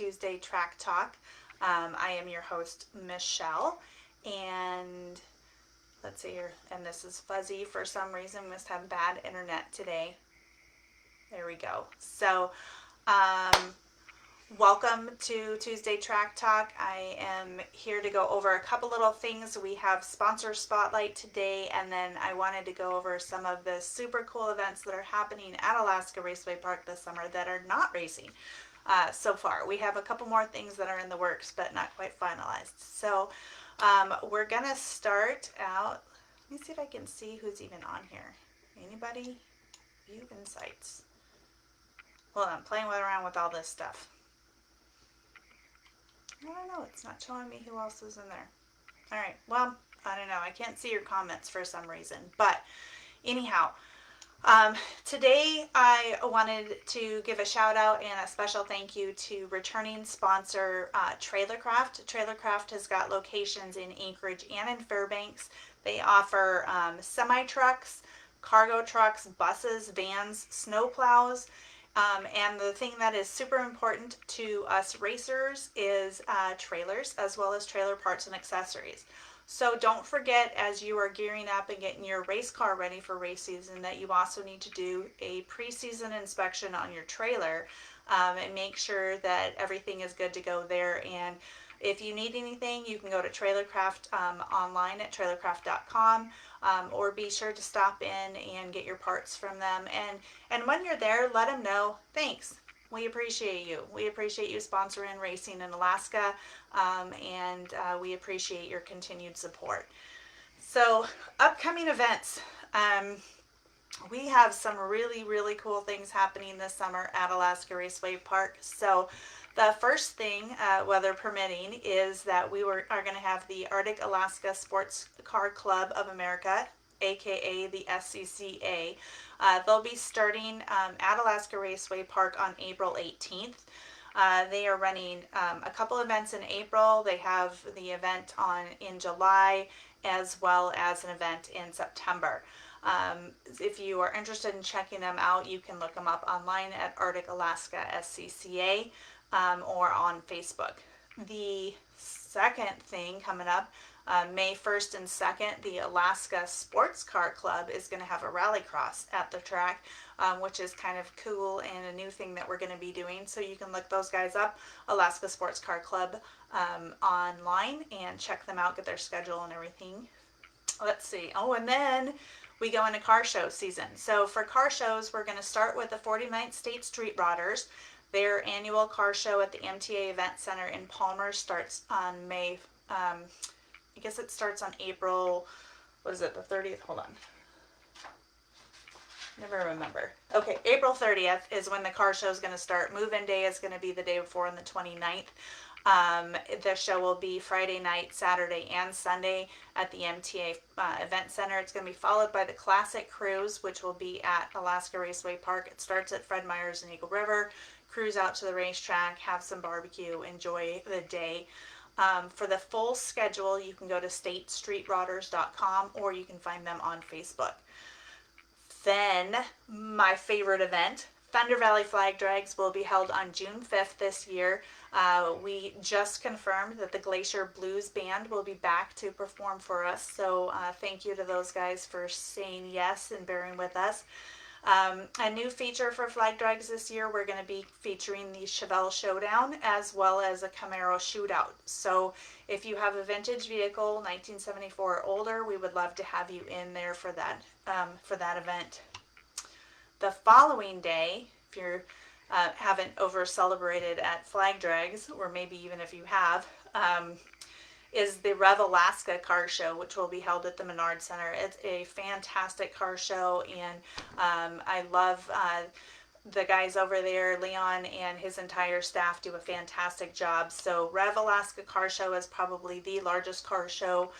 Tuesday Track Talk. I am your host, Michelle, and let's see here, and this is fuzzy for some reason. We must have bad internet today. There we go. So, welcome to Tuesday Track Talk. I am here to go over a couple little things. We have sponsor spotlight today, and then I wanted to go over some of the super cool events that are happening at Alaska Raceway Park this summer that are not racing so far. We have a couple more things that are in the works, but not quite finalized. So we're going to start out. Let me see if I can see who's even on here. Anybody? View insights. Hold on, I'm playing around with all this stuff. I don't know, it's not showing me who else is in there. All right, well, I don't know. I can't see your comments for some reason. But anyhow, today I wanted to give a shout out and a special thank you to returning sponsor Trailercraft. Trailercraft has got locations in Anchorage and in Fairbanks. They offer semi-trucks, cargo trucks, buses, vans, snowplows. And the thing that is super important to us racers is trailers, as well as trailer parts and accessories. So don't forget, as you are gearing up and getting your race car ready for race season, that you also need to do a pre-season inspection on your trailer and make sure that everything is good to go there. And if you need anything, you can go to Trailercraft online at trailercraft.com, or be sure to stop in and get your parts from them. And when you're there, let them know, thanks. We appreciate you. We appreciate you sponsoring racing in Alaska, and we appreciate your continued support. So, upcoming events. We have some really, really cool things happening this summer at Alaska Raceway Park. So, the first thing, weather permitting, is that we are going to have the Arctic Alaska Sports Car Club of America, aka the SCCA. They'll be starting at Alaska Raceway Park on April 18th. They are running a couple events in April. They have the event in July, as well as an event in September. If you are interested in checking them out, you can look them up online at Arctic Alaska SCCA. Or on Facebook. The second thing coming up, May 1st and 2nd, the Alaska Sports Car Club is going to have a rallycross at the track, which is kind of cool and a new thing that we're going to be doing. So you can look those guys up, Alaska Sports Car Club, online, and check them out, get their schedule and everything. Let's see. Oh, and then we go into car show season. So for car shows, we're going to start with the 49th State Street Rodders. Their annual car show at the MTA Event Center in Palmer starts on I guess it starts on April, what is it, the 30th? Hold on. Never remember. Okay, April 30th is when the car show is going to start. Move-in day is going to be the day before on the 29th. The show will be Friday night, Saturday, and Sunday at the MTA Event Center. It's going to be followed by the Classic Cruise, which will be at Alaska Raceway Park. It starts at Fred Meyer's and Eagle River. Cruise out to the racetrack, have some barbecue, enjoy the day. For the full schedule, you can go to statestreetrodders.com, or you can find them on Facebook. Then, my favorite event, Thunder Valley Flag Drags, will be held on June 5th this year. We just confirmed that the Glacier Blues Band will be back to perform for us. So thank you to those guys for saying yes and bearing with us. A new feature for Flag Drags this year, we're going to be featuring the Chevelle Showdown as well as a Camaro Shootout. So if you have a vintage vehicle, 1974 or older, we would love to have you in there for that event. The following day, if you haven't over celebrated at Flag Drags, or maybe even if you have, is the Rev Alaska Car Show, which will be held at the Menard Center. It's a fantastic car show, and I love the guys over there. Leon and his entire staff do a fantastic job. So Rev Alaska Car Show is probably the largest car show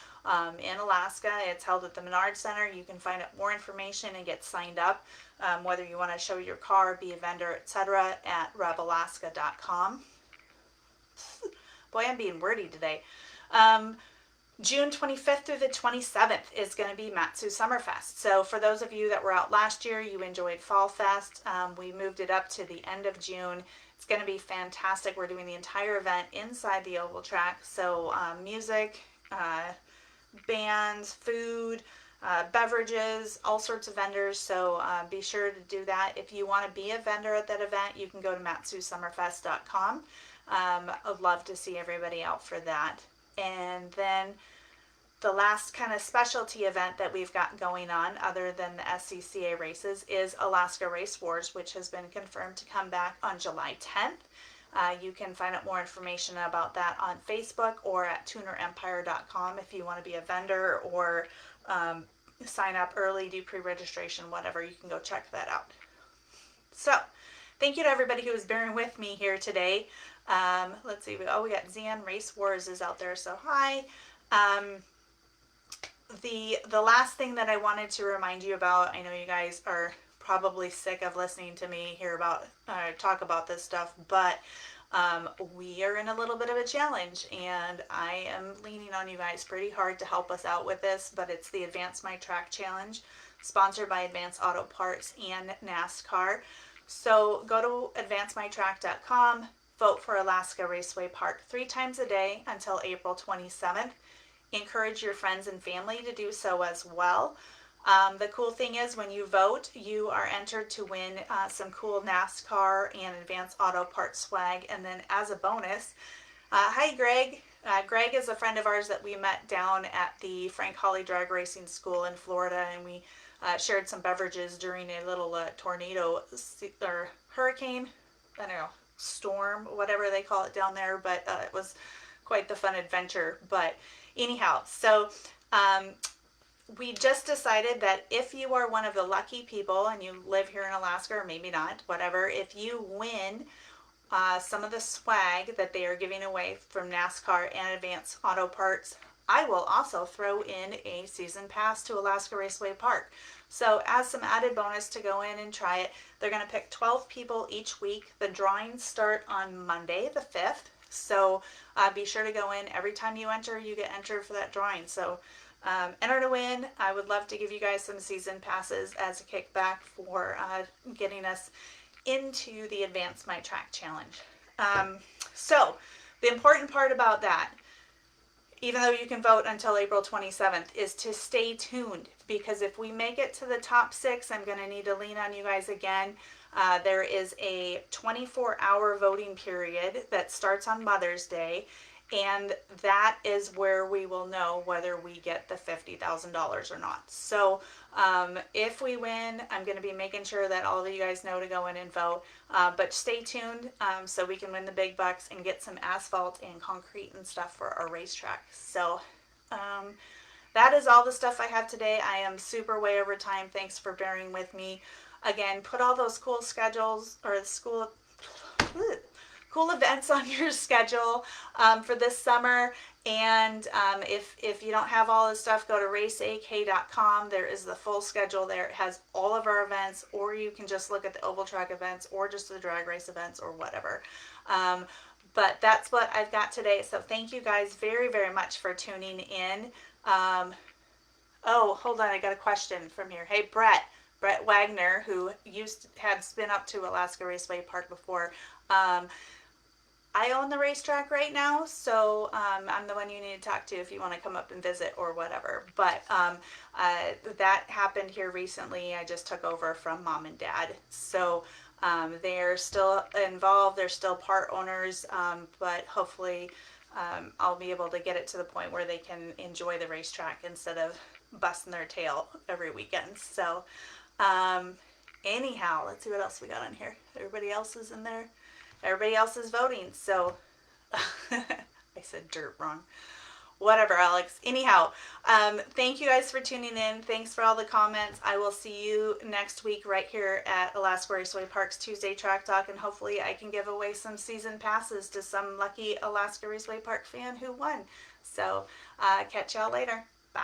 in Alaska. It's held at the Menard Center. You can find out more information and get signed up, whether you want to show your car, be a vendor, etc., at revalaska.com. Boy, I'm being wordy today. June 25th through the 27th is going to be Matsu Summerfest. So for those of you that were out last year, you enjoyed Fall Fest. We moved it up to the end of June. It's going to be fantastic. We're doing the entire event inside the oval track. So music, bands, food, beverages, all sorts of vendors. So be sure to do that. If you want to be a vendor at that event, you can go to matsusummerfest.com. I'd love to see everybody out for that. And then the last kind of specialty event that we've got going on, other than the SCCA races, is Alaska Race Wars, which has been confirmed to come back on July 10th. You can find out more information about that on Facebook or at tunerempire.com if you want to be a vendor or sign up early, do pre-registration, whatever. You can go check that out. So, thank you to everybody who is bearing with me here today. Let's see. We got Zan Race Wars is out there, so hi. The last thing that I wanted to remind you about, I know you guys are probably sick of listening to me hear about talk about this stuff, but we are in a little bit of a challenge, and I am leaning on you guys pretty hard to help us out with this. But it's the Advance My Track Challenge, sponsored by Advance Auto Parts and NASCAR. So go to advancemytrack.com, vote for Alaska Raceway Park 3 times a day until April 27th. Encourage your friends and family to do so as well. The cool thing is, when you vote, you are entered to win some cool NASCAR and Advanced Auto Parts swag. And then as a bonus, hi Greg. Greg is a friend of ours that we met down at the Frank Hawley Drag Racing School in Florida, and we shared some beverages during a little tornado or hurricane, I don't know, storm, whatever they call it down there, but it was quite the fun adventure. But anyhow, so we just decided that if you are one of the lucky people and you live here in Alaska, or maybe not, whatever, if you win some of the swag that they are giving away from NASCAR and Advance Auto Parts, I will also throw in a season pass to Alaska Raceway Park. So as some added bonus to go in and try it, they're going to pick 12 people each week. The drawings start on Monday the 5th. So be sure to go in. Every time you enter, you get entered for that drawing. So enter to win. I would love to give you guys some season passes as a kickback for getting us into the Advance My Track Challenge. So the important part about that, even though you can vote until April 27th, is to stay tuned, because if we make it to the top 6, I'm going to need to lean on you guys again. There is a 24-hour voting period that starts on Mother's Day, and that is where we will know whether we get the $50,000 or not. So if we win, I'm going to be making sure that all of you guys know to go in and vote. But stay tuned so we can win the big bucks and get some asphalt and concrete and stuff for our racetrack. So that is all the stuff I have today. I am super way over time. Thanks for bearing with me. Again, put all those cool schedules or cool events on your schedule for this summer. And if you don't have all this stuff, go to raceak.com. There is the full schedule there. It has all of our events, or you can just look at the oval track events or just the drag race events or whatever. But that's what I've got today. So thank you guys very, very much for tuning in. Oh, hold on. I got a question from here. Hey, Brett Wagner, who had been up to Alaska Raceway Park before. I own the racetrack right now, so I'm the one you need to talk to if you want to come up and visit or whatever. But that happened here recently. I just took over from Mom and Dad. So they're still involved. They're still part owners, but hopefully I'll be able to get it to the point where they can enjoy the racetrack instead of busting their tail every weekend. So anyhow, let's see what else we got on here. Everybody else is in there. Everybody else is voting. So I said dirt wrong. Whatever, Alex. Anyhow, thank you guys for tuning in. Thanks for all the comments. I will see you next week right here at Alaska Raceway Park's Tuesday Track Talk, and hopefully I can give away some season passes to some lucky Alaska Raceway Park fan who won. So catch y'all later. Bye.